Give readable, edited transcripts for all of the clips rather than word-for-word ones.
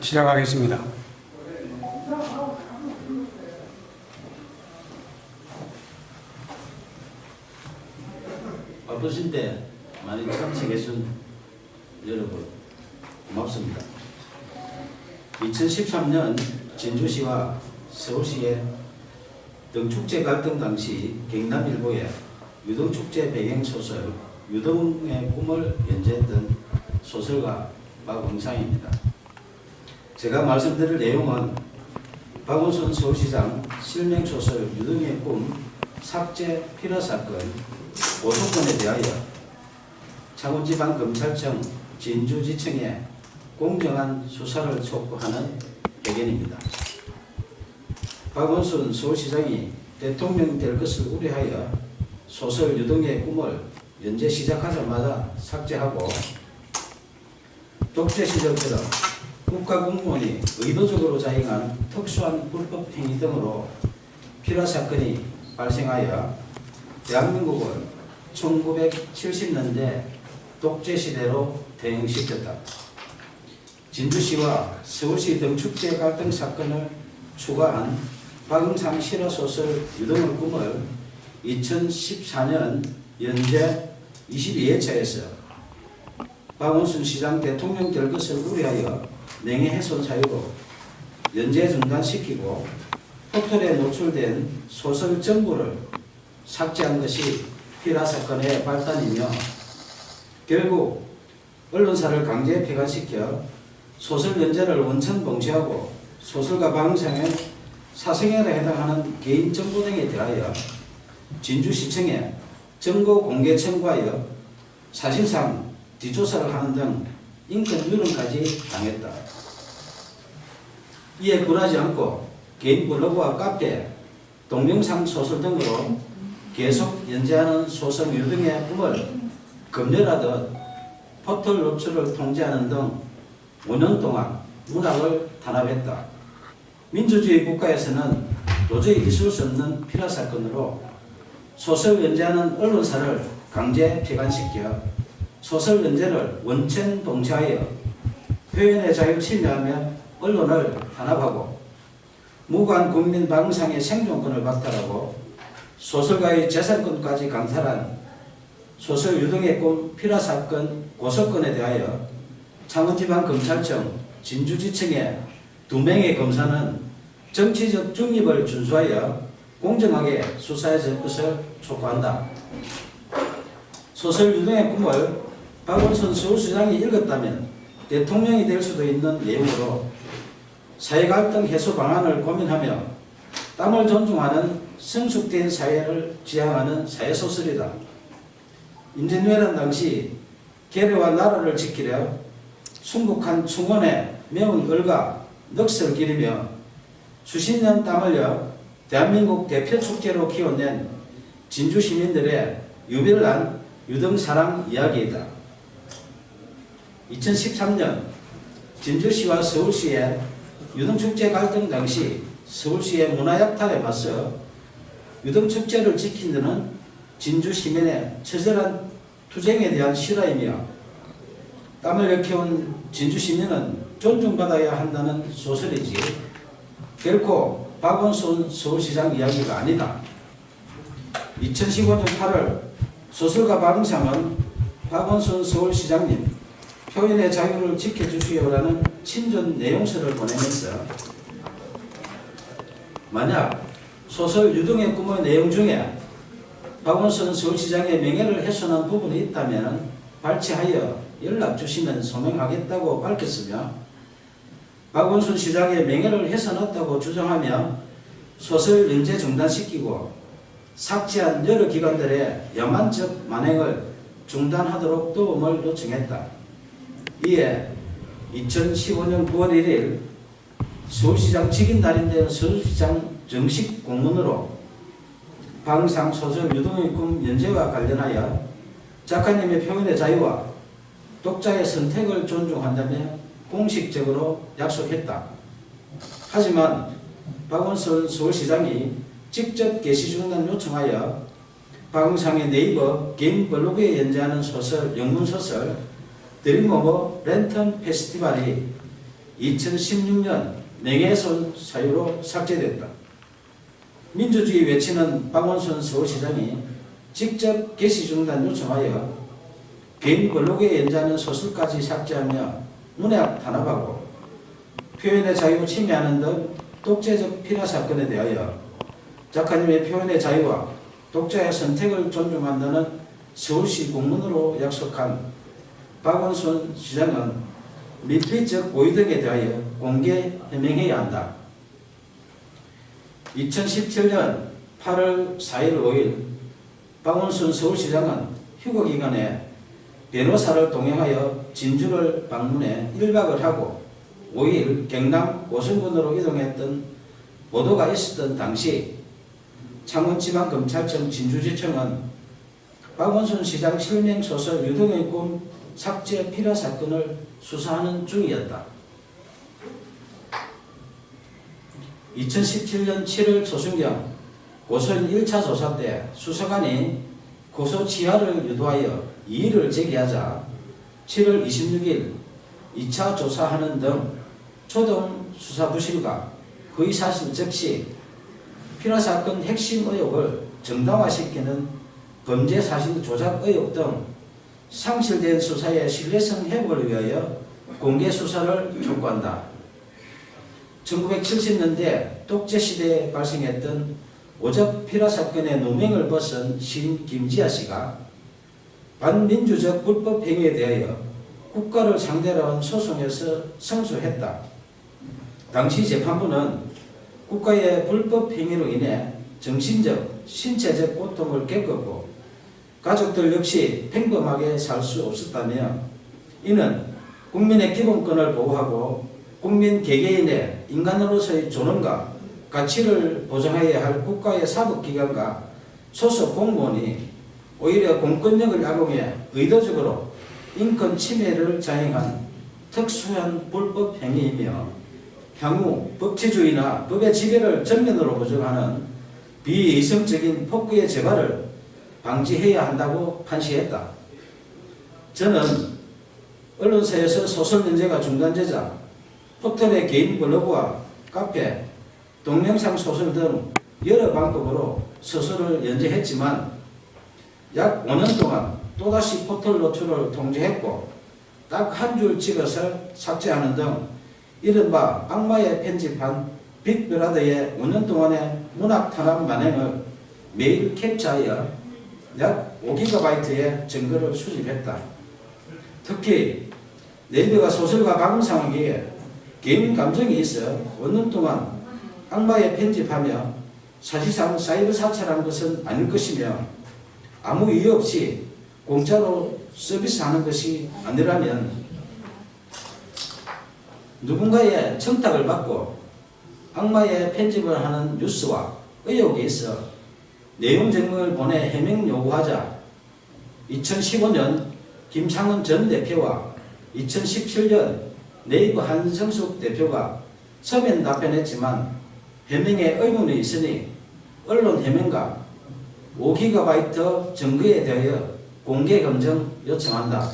시작하겠습니다. 바쁘신데 많이 참석해준 여러분 고맙습니다. 2013년 진주시와 서울시의 등축제 갈등 당시 경남일보에 유등축제 배경소설 유등의 꿈을 연재했던 소설가 박응상입니다. 제가 말씀드릴 내용은 박원순 서울시장 실명소설 유등의 꿈 삭제 필화사건 고소건에 대하여 창원지방검찰청 진주지청에 공정한 수사를 촉구하는 배경입니다. 박원순 서울시장이 대통령 될 것을 우려하여 소설 유등의 꿈을 연재 시작하자마자 삭제하고 독재 시절처럼 국가공무원이 의도적으로 자행한 특수한 불법 행위 등으로 필화사건이 발생하여 대한민국을 1970년대 독재시대로 대응시켰다. 진주시와 서울시 등축제 갈등 사건을 추가한 박응상 실화소설 유등의 꿈을 2014년 연재 22회차에서 박원순 시장 대통령 될 것을 우려하여 명예훼손 사유로 연재 중단시키고 포털에 노출된 소설 전부를 삭제한 것이 필화사건의 발단이며 결국 언론사를 강제 폐간시켜 소설 연재를 원천 봉쇄하고 소설가 박응상의 사생활에 해당하는 개인정보 등에 대하여 진주시청에 정보 공개 청구하여 사실상 뒷조사를 하는 등 인권 유린까지 당했다. 이에 굴하지 않고 개인 블로그와 카페, 동영상 소설 등으로 계속 연재하는 소설 유등의 꿈을 검열하듯 포털 노출을 통제하는 등 5년 동안 문학을 탄압했다. 민주주의 국가에서는 도저히 있을 수 없는 필화사건으로 소설 연재하는 언론사를 강제 폐간시켜 소설 연재를 원천 봉쇄하여 표현의 자유를 침해하며 언론을 탄압하고 무고한 국민 박응상의 생존권을 박탈하고 소설가의 재산권까지 강탈한 소설 유등의 꿈 필화사건 고소건에 대하여 창원지방검찰청 진주지청의 2명의 검사는 정치적 중립을 준수하여 공정하게 수사해 줄 것을 촉구한다. 소설 유등의 꿈을 박원순 서울시장이 읽었다면 대통령이 될 수도 있는 내용으로 사회갈등 해소 방안을 고민하며 땀을 존중하는 성숙된 사회를 지향하는 사회소설이다. 임진왜란 당시 계례와 나라를 지키려 순국한 충원에 매운 얼과 넋을 기리며 수십 년 땀 흘려 대한민국 대표 축제로 키워낸 진주 시민들의 유별난 유등사랑 이야기이다. 2013년 진주시와 서울시의 유등축제 갈등 당시 서울시의 문화약탈에 맞서 유등축제를 지킨 데는 진주 시민의 처절한 투쟁에 대한 실화이며 땀을 일깨운 진주 시민은 존중받아야 한다는 소설이지 결코 박원순 서울시장 이야기가 아니다. 2015년 8월 소설가 박응상은 박원순 서울시장님 표현의 자유를 지켜주시오라는 친전 내용서를 보내면서 만약 소설 유등의 꿈의 내용 중에 박원순 서울시장의 명예를 훼손한 부분이 있다면 발췌하여 연락 주시면 소명하겠다고 밝혔으며 박원순 시장의 명예를 훼손했다고 주장하며 소설 연재 중단시키고 삭제한 여러 기관들의 야만적 만행을 중단하도록 도움을 요청했다. 이에 2015년 9월 1일 서울시장 직인 날인데 서울시장 정식 공문으로 박응상 소설 유등의 꿈 연재와 관련하여 작가님의 표현의 자유와 독자의 선택을 존중한다며 공식적으로 약속했다. 하지만 박원순 서울시장이 직접 게시 중단 요청하여 박응상의 네이버 개인 블로그에 연재하는 소설, 영문소설 드림오버 랜턴 페스티벌이 2016년 명예훼손 사유로 삭제됐다. 민주주의 외치는 박원순 서울시장이 직접 게시 중단 요청하여 개인 블로그에 연재하는 소설까지 삭제하며 문학 탄압하고 표현의 자유 침해하는 등 독재적 피라 사건에 대하여 작가님의 표현의 자유와 독자의 선택을 존중한다는 서울시 공문으로 약속한 박원순 시장은 밀폐적 고의 등에 대하여 공개 해명해야 한다. 2017년 8월 4일 5일 박원순 서울시장은 휴거기간에 변호사를 동행하여 진주를 방문해 1박을 하고 5일 경남 고성군으로 이동했던 보도가 있었던 당시 창원지방검찰청 진주지청은 박원순 시장 실명소설 유등의 꿈 삭제 피라 사건을 수사하는 중이었다. 2017년 7월 초순경 고소인 1차 조사 때 수사관이 고소 취하를 유도하여 이의를 제기하자 7월 26일 2차 조사하는 등 초동 수사 부실과 허위사실 적시, 피라 사건 핵심 의혹을 정당화시키는 범죄 사실 조작 의혹 등 상실된 수사의 신뢰성 회복을 위하여 공개 수사를 촉구한다. 1970년대 독재시대에 발생했던 오적 피라 사건의 누명을 벗은 시인 김지아 씨가 반민주적 불법 행위에 대하여 국가를 상대로 한 소송에서 승소했다. 당시 재판부는 국가의 불법 행위로 인해 정신적, 신체적 고통을 겪었고 가족들 역시 평범하게 살 수 없었다며 이는 국민의 기본권을 보호하고 국민 개개인의 인간으로서의 존엄과 가치를 보장해야 할 국가의 사법기관과 소속 공무원이 오히려 공권력을 악용해 의도적으로 인권 침해를 자행한 특수한 불법 행위이며 향후 법치주의나 법의 지배를 전면으로 부정하는 비이성적인 폭구의 재발을 방지해야 한다고 판시했다. 저는 언론사에서 소설 연재가 중단되자 포털의 개인 블로그와 카페, 동영상 소설 등 여러 방법으로 소설을 연재했지만 약 5년 동안 또다시 포털 노출을 통제했고 딱 한 줄 찍어서 삭제하는 등 이른바 악마의 편집한 빅브라더의 5년 동안의 문학 탄압 만행을 매일 캡처하여 약 5GB의 증거를 수집했다. 특히 네이버가 소설가 방송하기에 개인 감정이 있어 5년 동안 악마의 편집하며 사실상 사이버 사찰한 것은 아닐 것이며 아무 이유 없이 공짜로 서비스하는 것이 아니라면 누군가의 청탁을 받고 악마의 편집을 하는 뉴스와 의혹이 있어 내용 증명을 보내 해명 요구하자 2015년 김창원 전 대표와 2017년 네이버 한성숙 대표가 서면 답변했지만 해명에 의문이 있으니 언론 해명과 5GB 증거에 대하여 공개 검증 요청한다.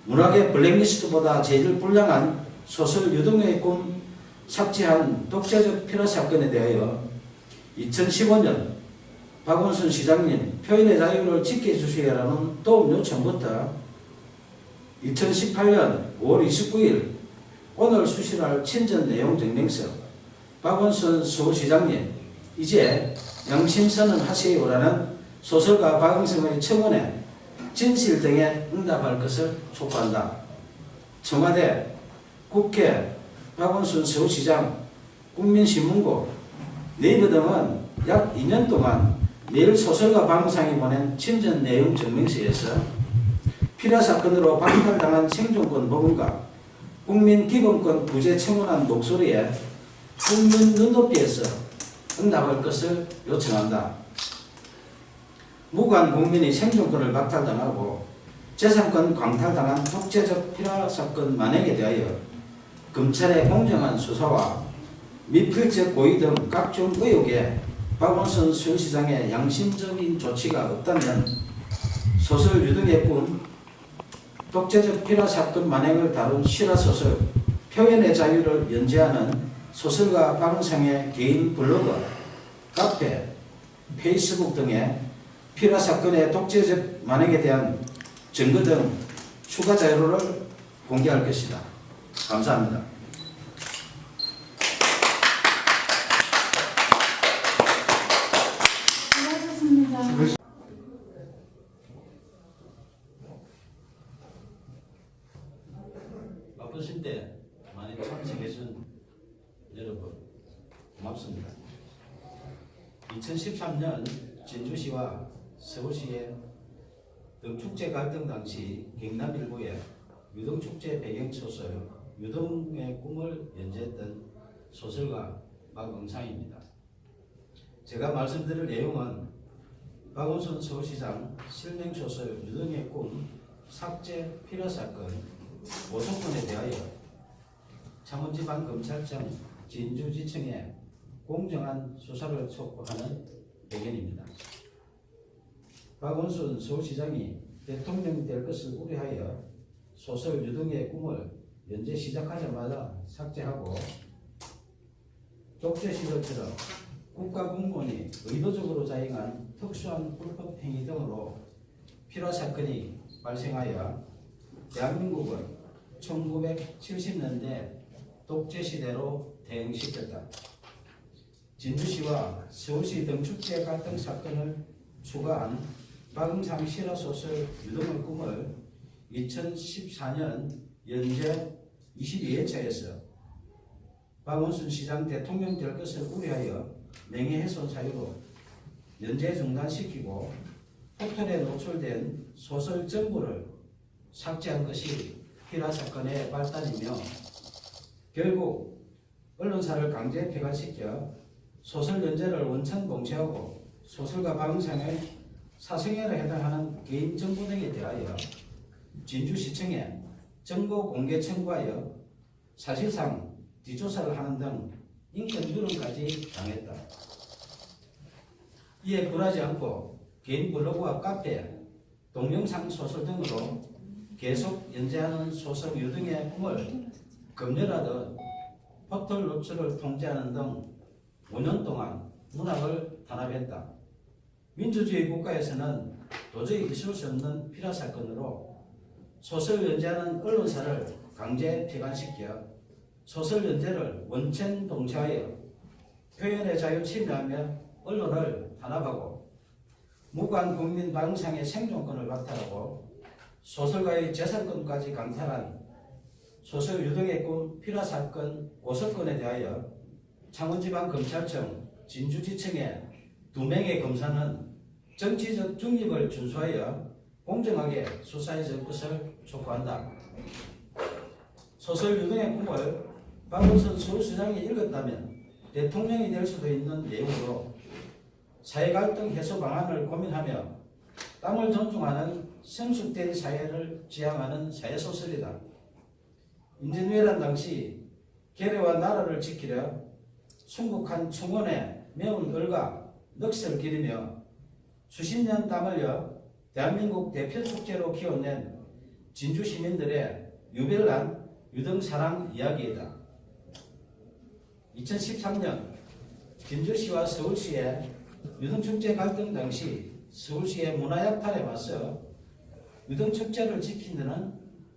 문학의 블랙리스트보다 제일 불량한 소설 유등의 꿈 삭제한 독재적 피라 사건에 대하여 2015년 박원순 시장님 표현의 자유를 지켜주시라는 도움 요청부터 2018년 5월 29일 오늘 수실할 친전 내용 증명서 박원순 서울시장님 이제 양심선언 하세요라는 소설가 박응성의 청원에 진실 등에 응답할 것을 촉구한다. 청와대, 국회, 박원순 서울시장, 국민신문고, 네이버 등은 약 2년 동안 매일 소설가 박응성이 보낸 친전 내용 증명서에서 피라 사건으로 박탈당한 생존권 보건과 국민 기본권 부재 청원한 목소리에 국민 눈높이에서 응답할 것을 요청한다. 무관 국민이 생존권을 박탈당하고 재산권 강탈당한 독재적 피라 사건 만행에 대하여 검찰의 공정한 수사와 미필적 고의 등 각종 의혹에 박원순 서울시장의 양심적인 조치가 없다면 소설 유등의 꿈 독재적 피라 사건 만행을 다룬 실화소설 표현의 자유를 연재하는 소설가 박은상의 개인 블로그, 카페, 페이스북 등에 피라 사건의 독재적 만행에 대한 증거 등 추가 자료를 공개할 것이다. 감사합니다. 수고하셨습니다. 바쁘신데 많이 참석해준 여러분 고맙습니다. 2013년 진주시와 서울시의 등축제 갈등 당시 경남일보의 유등축제 배경소설 유등의 꿈을 연재했던 소설가 박응상입니다. 제가 말씀드릴 내용은 박원순 서울시장 실명소설 유등의 꿈 삭제 필요 사건 고소건에 대하여 창원지방검찰청 진주지청에 공정한 수사를 촉구하는 배경입니다. 박원순 서울시장이 대통령이 될 것을 우려하여 소설 유등의 꿈을 연재 시작하자마자 삭제하고 독재 시절처럼 국가공무원이 의도적으로 자행한 특수한 불법 행위 등으로 필화 사건이 발생하여 대한민국은 1970년대 독재 시대로 대응시켰다. 진주시와 서울시 등축제 갈등 사건을 추가한 박응상 실화소설 유등의 꿈을 2014년 연재 22회차에서 박원순 시장 대통령 될 것을 우려하여 명예훼손 사유로 연재 중단시키고 포털에 노출된 소설 전부를 삭제한 것이 필화 사건의 발단이며 결국 언론사를 강제 폐간시켜 소설 연재를 원천 봉쇄하고 소설가 박응상의 사생활에 해당하는 개인 정보 등에 대하여 진주시청에 정보 공개 청구하여 사실상 뒷조사를 하는 등 인권 유린까지 당했다. 이에 굴하지 않고 개인 블로그와 카페, 동영상 소설 등으로 계속 연재하는 소설 유등의 꿈을 검열하듯 포털 노출을 통제하는 등 5년 동안 문학을 탄압했다. 민주주의 국가에서는 도저히 있을 수 없는 필화 사건으로 소설 연재하는 언론사를 강제 폐간시켜 소설 연재를 원천 봉쇄하여 표현의 자유 침해하며 언론을 탄압하고 무관 국민 박응상의 생존권을 박탈하고 소설가의 재산권까지 강탈한 소설 유등의 꿈 필화 사건 고소건에 대하여 창원지방검찰청 진주지청의 2명의 검사는 정치적 중립을 준수하여 공정하게 수사해 줄 것을 촉구한다. 소설 유등의 꿈을 박원순 서울시장이 읽었다면 대통령이 될 수도 있는 내용으로 사회갈등 해소 방안을 고민하며 땀을 존중하는 성숙된 사회를 지향하는 사회소설이다. 임진왜란 당시 계례와 나라를 지키려 순국한 충원에 매운 을과 넋을 기리며 수십 년 땀 흘려 대한민국 대표 축제로 키워낸 진주 시민들의 유별난 유등 사랑 이야기이다. 2013년 진주시와 서울시의 유등축제 갈등 당시 서울시의 문화약탈에 맞서 유등축제를 지킨 데는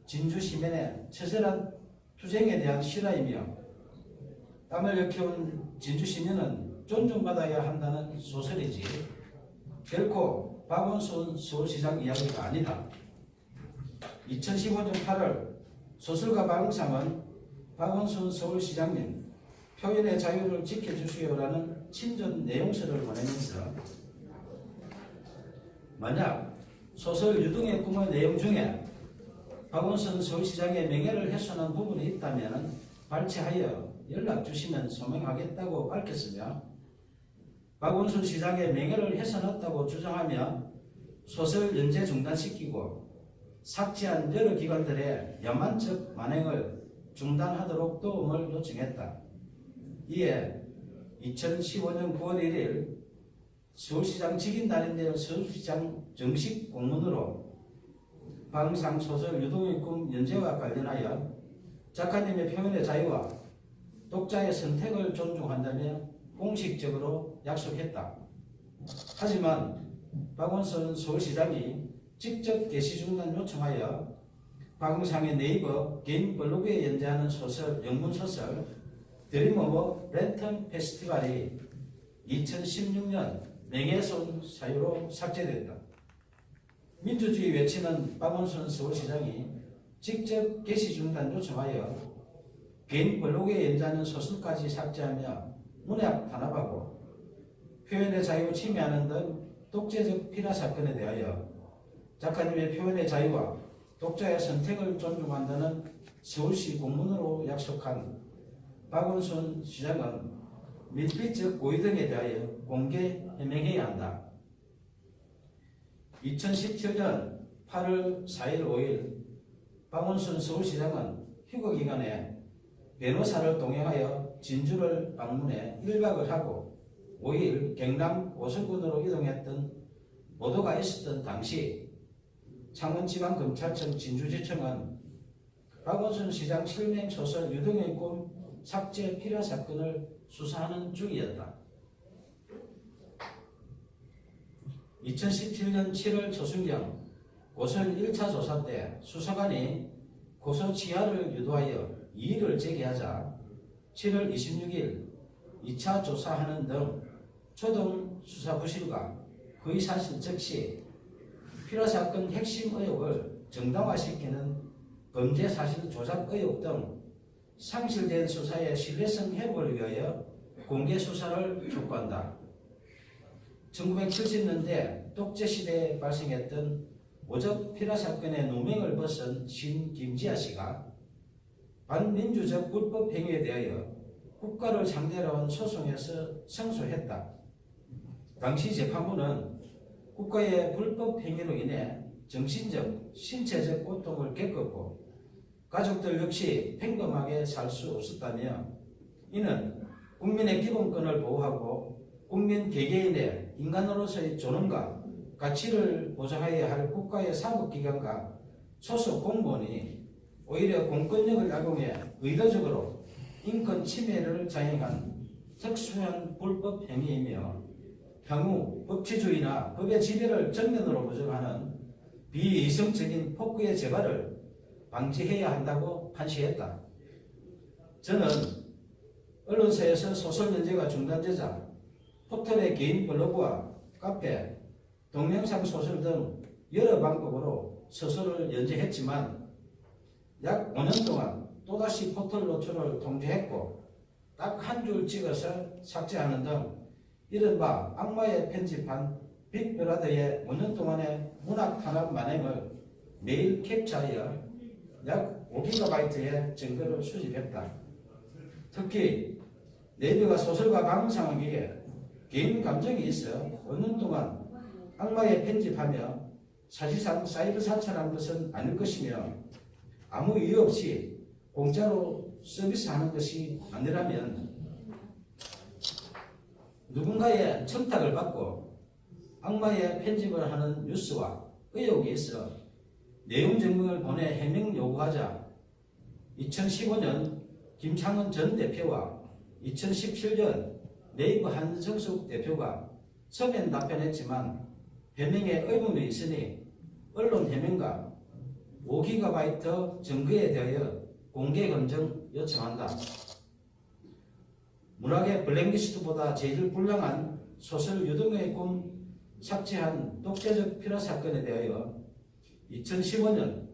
진주 시민의 처절한 투쟁에 대한 실화이며 땀을 흘려 진주 시민은 존중받아야 한다는 소설이지 결코 박원순 서울시장 이야기가 아니다. 2015년 8월 소설가 박응상은 박원순 서울시장님 표현의 자유를 지켜주시오라는 친전 내용서를 보내면서 만약 소설 유등의 꿈의 내용 중에 박원순 서울시장의 명예를 훼손한 부분이 있다면 발췌하여 연락 주시면 소명하겠다고 밝혔으며 박원순 시장의 명예를 훼손했다고 주장하며 소설 연재 중단시키고 삭제한 여러 기관들의 야만적 만행을 중단하도록 도움을 요청했다. 이에 2015년 9월 1일 서울시장 직인단인데요. 서울시장 정식 공문으로 방상 소설 유동의 꿈 연재와 관련하여 작가님의 표현의 자유와 독자의 선택을 존중한다며 공식적으로 약속했다. 하지만 박원순 서울시장이 직접 게시 중단 요청하여 방상의 네이버 개인 블로그에 연재하는 소설, 영문소설 드림 오브 랜턴 페스티벌이 2016년 명예훼손 사유로 삭제됐다. 민주주의 외치는 박원순 서울시장이 직접 게시 중단 요청하여 개인 블로그에 연재하는 소설까지 삭제하며 문학 탄압하고 표현의 자유 침해하는 등 독재적 피라 사건에 대하여 작가님의 표현의 자유와 독자의 선택을 존중한다는 서울시 공문으로 약속한 박원순 시장은 밀비적 고의 등에 대하여 공개 해명해야 한다. 2017년 8월 4일 5일 박원순 서울시장은 휴거기간에 변호사를 동행하여 진주를 방문해 1박을 하고 5일 경남 오성군으로 이동했던 보도가 있었던 당시 창원지방검찰청 진주지청은 박원순 시장 실명 소설 유동의 꿈 삭제 필요 사건을 수사하는 중이었다. 2017년 7월 초순경 고소인 1차 조사 때 수사관이 고소 취하를 유도하여 이의를 제기하자 7월 26일 2차 조사하는 등 초동 수사 부실과 거의 사실 즉시 필요 사건 핵심 의혹을 정당화시키는 범죄 사실 조작 의혹 등 상실된 수사의 신뢰성 회복을 위하여 공개 수사를 촉구한다. 1970년대 독재시대에 발생했던 오적 필화 사건의 누명을 벗은 신 김지아 씨가 반민주적 불법 행위에 대하여 국가를 상대로 한 소송에서胜소했다. 당시 재판부는 국가의 불법 행위로 인해 정신적, 신체적 고통을 겪었고 가족들 역시 평범하게 살 수 없었다며 이는 국민의 기본권을 보호하고 국민 개개인의 인간으로서의 존엄과 가치를 보장해야 할 국가의 사법기관과 소속 공무원이 오히려 공권력을 악용해 의도적으로 인권 침해를 자행한 특수한 불법 행위이며 향후 법치주의나 법의 지배를 정면으로 부정하는 비이성적인 폭구의 재발을 방지해야 한다고 판시했다. 저는 언론사에서 소설 연재가 중단되자 포털의 개인 블로그와 카페, 동영상 소설 등 여러 방법으로 소설을 연재했지만 약 5년 동안 또다시 포털 노출을 통제했고 딱 한 줄 찍어서 삭제하는 등 이른바 악마의 편집한 빅브라더의 5년 동안의 문학 탄압 만행을 매일 캡처하여 약 5GB의 증거를 수집했다. 특히 네이버가 소설가 방송하기에 개인 감정이 있어 5년 동안 악마에 편집하며 사실상 사이버 사찰한 것은 아닐 것이며 아무 이유 없이 공짜로 서비스하는 것이 아니라면 누군가의 청탁을 받고 악마의 편집을 하는 뉴스와 의혹이 있어 내용 증명을 보내 해명 요구하자 2015년 김창원 전 대표와 2017년 네이버 한성숙 대표가 서면 답변했지만 해명에 의문이 있으니 언론 해명과 5GB 증거에 대하여 공개 검증 요청한다. 문학의 블랙리스트보다 제일 불량한 소설 유동의 꿈 삭제한 독재적 필화 사건에 대하여 2015년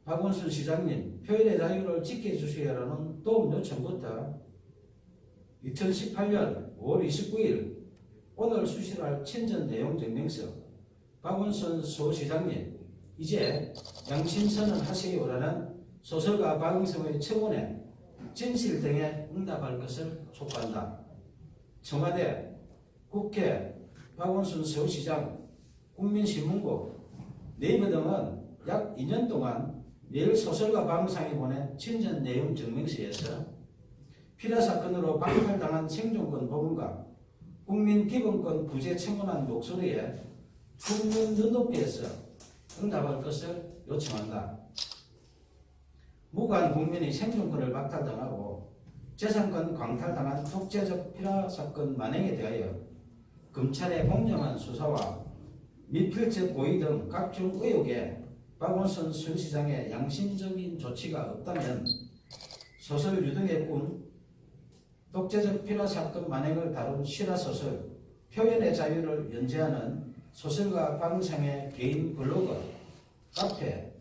박원순 시장님 표현의 자유를 지켜주세요라는 도움 요청부터 2018년 5월 29일 오늘 수시할 친전 내용 증명서 박원순 서울시장님 이제 양심선언 하세요라는 소설가 박영성의 청원에 진실 등에 응답할 것을 촉구한다. 청와대, 국회, 박원순 서울시장, 국민신문국, 네이버 등은 약 2년 동안 매일 소설가 박영상이 보낸 친전 내용 증명서에서 필화 사건으로 박탈당한 생존권 부분과 국민 기본권 부재 청원한 목소리에 국민 눈높이에서 응답할 것을 요청한다. 무고한 국민이 생존권을 박탈당하고 재산권 광탈당한 독재적 피라 사건 만행에 대하여 검찰의 공정한 수사와 미필적 고의 등 각종 의혹에 박원순 서울시장의 양심적인 조치가 없다면 소설 유등의 꿈, 독재적 피라 사건 만행을 다룬 실화소설 표현의 자유를 연재하는 소설가 박은상의 개인 블로그, 카페,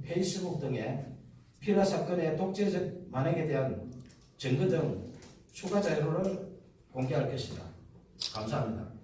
페이스북 등의 피라 사건의 독재적 만행에 대한 증거 등 추가 자료를 공개할 것이다. 감사합니다.